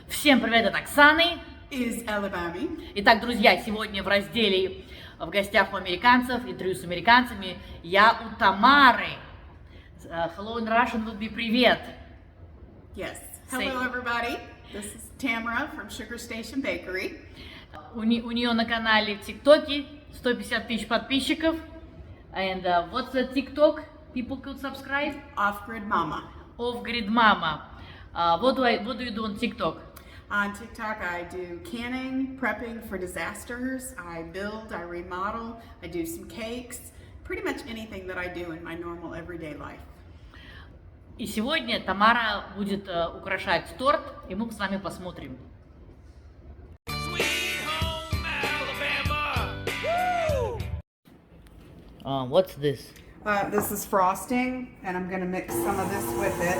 Всем привет от Оксаны. Из Алабамы. Итак, друзья, сегодня в разделе «В гостях у американцев», интервью с американцами, я у Тамары. Hello in Russian would be привет. Yes. Hello, everybody. This is Tamara from Sugar Station Bakery. У нее на канале в ТикТоке 150 тысяч подписчиков. And what's the TikTok people could subscribe? Off-Grid Mama. Off-Grid Mama. What do you do on TikTok? On TikTok, I do canning, prepping for disasters. I build, I remodel, I do some cakes. Pretty much anything that I do in my normal everyday life. И сегодня Тамара будет украшать торт, и мы с вами посмотрим. What's this? This is frosting, and I'm going to mix some of this with it.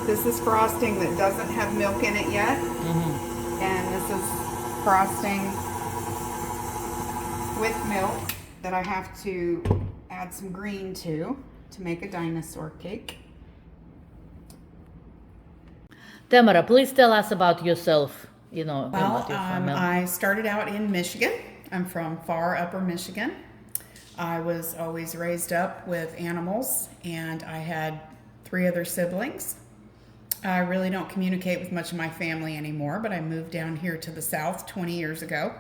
This is frosting that doesn't have milk in it yet. And this is frosting with milk that I have to add some green to make a dinosaur cake. Tamara, please tell us about yourself. Well, I started out in Michigan. I'm from far upper Michigan. I was always raised up with animals, and I had 3 other siblings. I really don't communicate with much of my family anymore, but I moved down here to the South 20 years ago.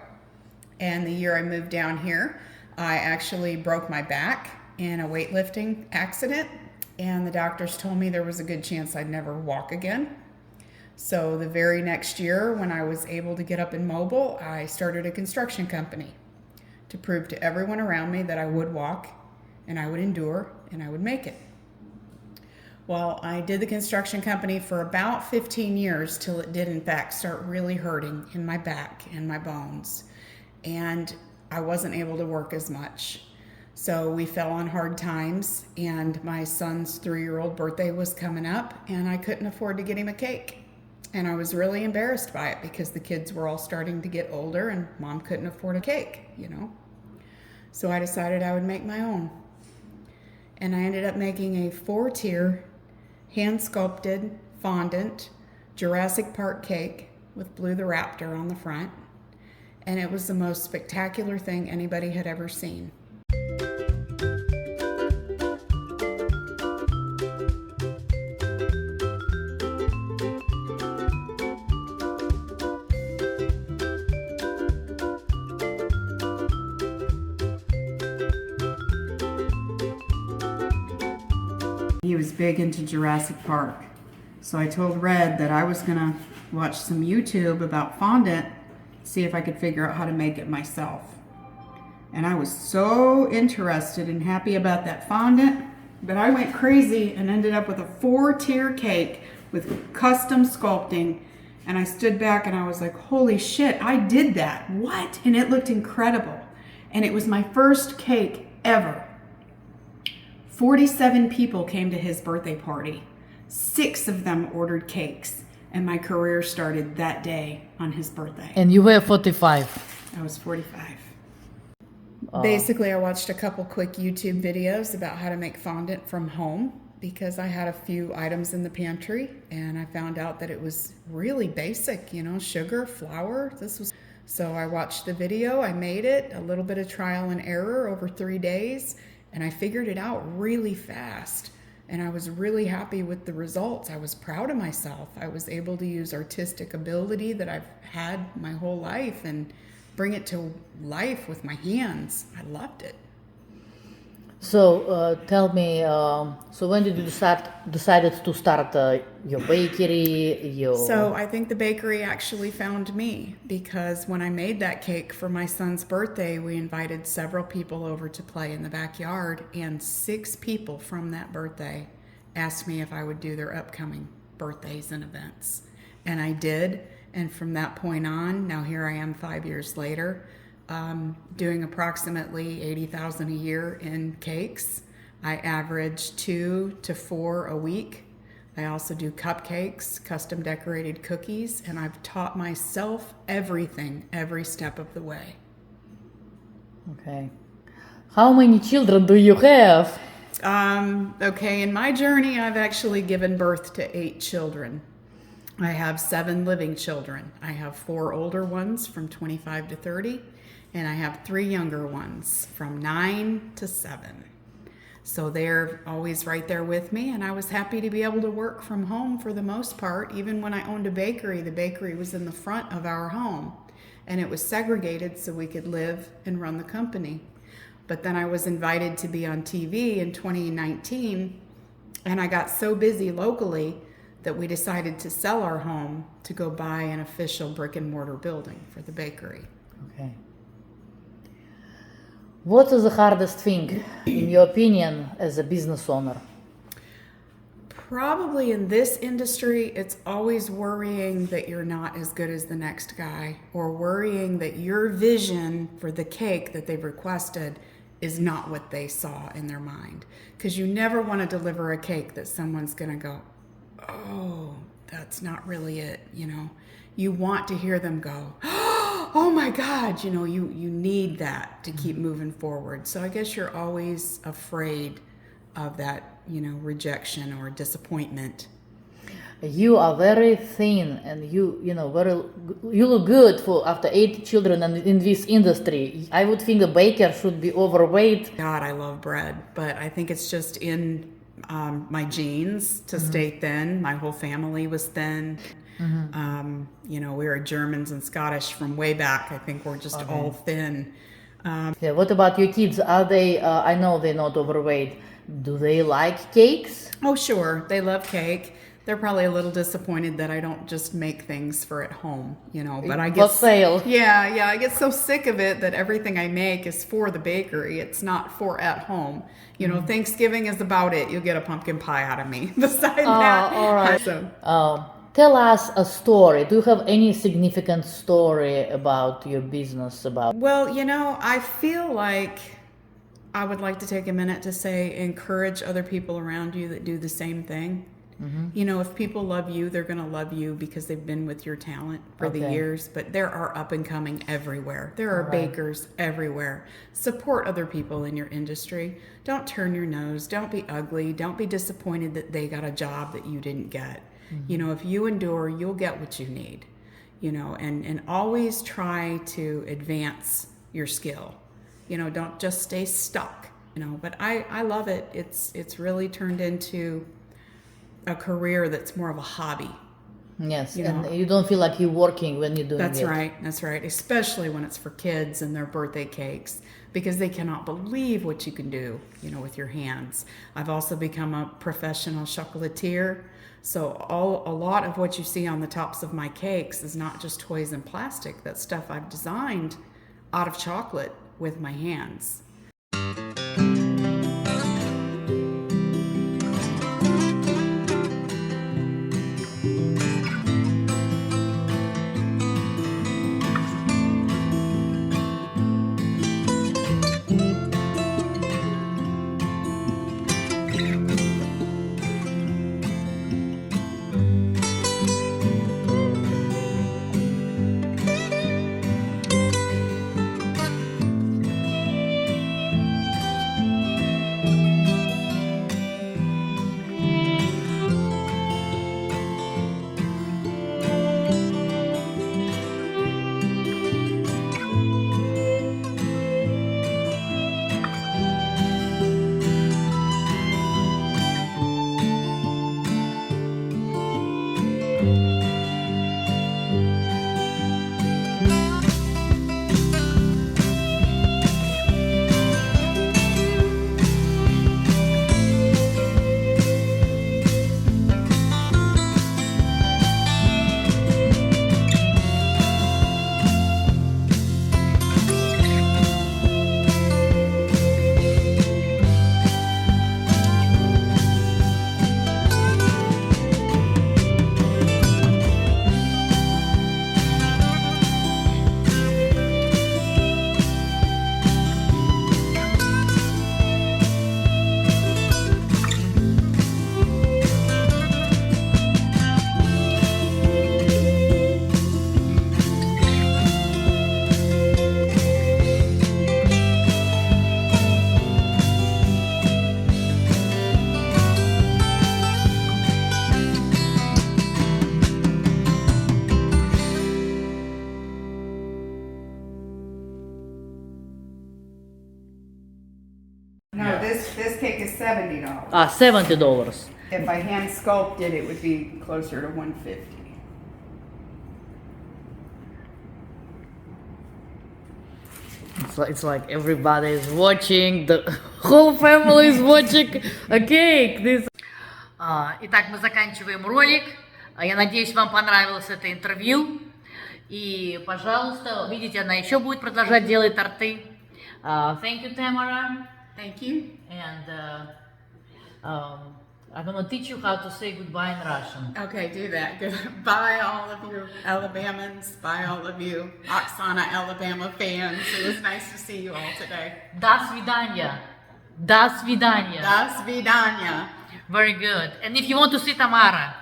And the year I moved down here, I actually broke my back in a weightlifting accident, and the doctors told me there was a good chance I'd never walk again. So the very next year, when I was able to get up and mobile, I started a construction company to prove to everyone around me that I would walk, and I would endure, and I would make it. Well, I did the construction company for about 15 years till it did in fact start really hurting in my back and my bones. And I wasn't able to work as much. So we fell on hard times, and my son's 3-year-old birthday was coming up, and I couldn't afford to get him a cake. And I was really embarrassed by it because the kids were all starting to get older and mom couldn't afford a cake, So I decided I would make my own. And I ended up making a 4-tier hand-sculpted fondant Jurassic Park cake with Blue the Raptor on the front. And it was the most spectacular thing anybody had ever seen. He was big into Jurassic Park. So I told Red that I was gonna watch some YouTube about fondant, see if I could figure out how to make it myself. And I was so interested and happy about that fondant that I went crazy and ended up with a 4-tier cake with custom sculpting. And I stood back and I was like, holy shit, I did that. What? And it looked incredible. And it was my first cake ever. 47 people came to his birthday party. 6 of them ordered cakes, and my career started that day on his birthday. And you were 45. I was 45. Basically, I watched a couple quick YouTube videos about how to make fondant from home because I had a few items in the pantry, and I found out that it was really basic, sugar, flour. So I watched the video, I made it, a little bit of trial and error over 3 days. And I figured it out really fast. And I was really happy with the results. I was proud of myself. I was able to use artistic ability that I've had my whole life and bring it to life with my hands. I loved it. So tell me, so when did you decided to start your bakery? So I think the bakery actually found me because when I made that cake for my son's birthday, we invited several people over to play in the backyard, and 6 people from that birthday asked me if I would do their upcoming birthdays and events. And I did, and from that point on, now here I am 5 years later, doing approximately $80,000 a year in cakes. I average 2 to 4 a week. I also do cupcakes, custom decorated cookies, and I've taught myself everything every step of the way. Okay. How many children do you have? Okay, in my journey, I've actually given birth to 8 children. I have 7 living children. I have 4 older ones from 25 to 30, and I have 3 younger ones from 9 to 7. So they're always right there with me, and I was happy to be able to work from home for the most part. Even when I owned a bakery, the bakery was in the front of our home, and it was segregated so we could live and run the company. But then I was invited to be on TV in 2019, and I got so busy locally that we decided to sell our home to go buy an official brick and mortar building for the bakery. Okay. What is the hardest thing, in your opinion, as a business owner? Probably in this industry, it's always worrying that you're not as good as the next guy, or worrying that your vision for the cake that they've requested is not what they saw in their mind. Because you never want to deliver a cake that someone's going to go, oh, that's not really it, you know. You want to hear them go, oh my God, you know, you need that to keep moving forward. So I guess you're always afraid of that, you know, rejection or disappointment. You are very thin, and you look good for after 8 children and in this industry. I would think a baker should be overweight. God, I love bread, but I think it's just in my genes to stay thin. My whole family was thin. You know, we were Germans and Scottish from way back. I think we're just all thin. Yeah, what about your kids? Are they, I know they're not overweight. Do they like cakes? Oh, sure. They love cake. They're probably a little disappointed that I don't just make things for at home, you know, but I get sale. Yeah, I get so sick of it that everything I make is for the bakery. It's not for at home. You know, Thanksgiving is about it. You'll get a pumpkin pie out of me. Besides that. All right. So, tell us a story. Do you have any significant story about your business? well, you know, I feel like I would like to take a minute to say encourage other people around you that do the same thing. You know, if people love you, they're going to love you because they've been with your talent for the years. But there are up and coming everywhere. There are bakers everywhere. Support other people in your industry. Don't turn your nose. Don't be ugly. Don't be disappointed that they got a job that you didn't get. You know, if you endure, you'll get what you need. You know, and always try to advance your skill. You know, don't just stay stuck. You know, but I love it. It's really turned into a career that's more of a hobby. Yes, and you don't feel like you're working when you're doing That's right. Especially when it's for kids and their birthday cakes, because they cannot believe what you can do, you know, with your hands. I've also become a professional chocolatier. So a lot of what you see on the tops of my cakes is not just toys and plastic. That's stuff I've designed out of chocolate with my hands. $70. $70. If I hand sculpted, it would be closer to $150. It's like everybody is watching, the whole family is watching a cake. Итак, мы заканчиваем ролик. Я надеюсь, вам понравилось это интервью. И, пожалуйста, видите, она еще будет продолжать делать торты. Thank you, Tamara. Thank you. And I'm gonna teach you how to say goodbye in Russian. Okay, do that. Bye, all of you Alabamans. Bye, all of you Oksana, Alabama fans. It was nice to see you all today. До свидания. До свидания. До свидания. Very good. And if you want to see Tamara,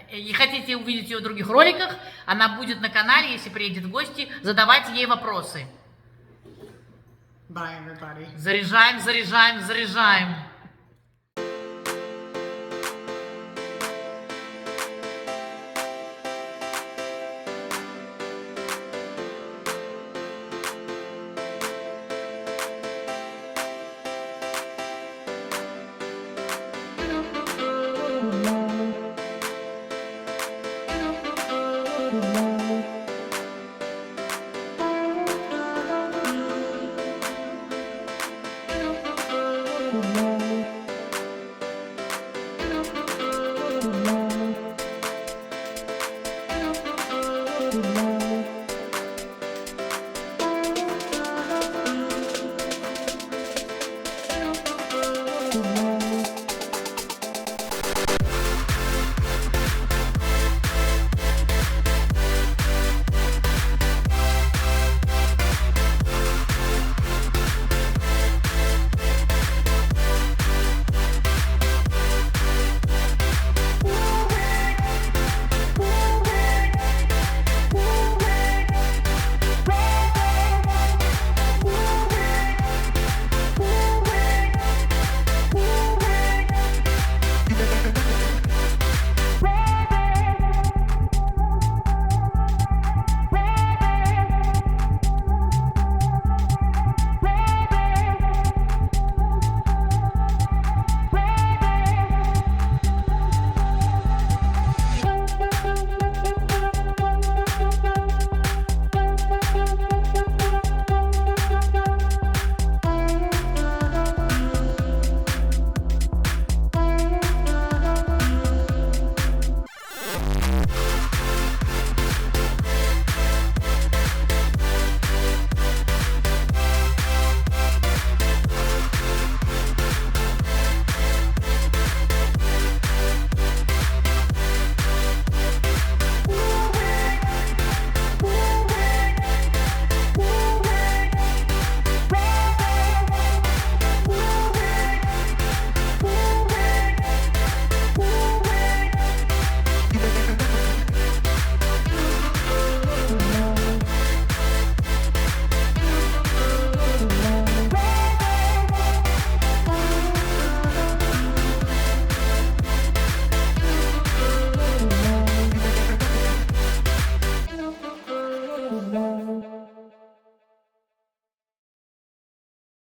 и хотите увидеть ее в других роликах, она будет на канале, если приедет в гости, задавайте ей вопросы. Bye, everybody. Заряжаем, заряжаем, заряжаем.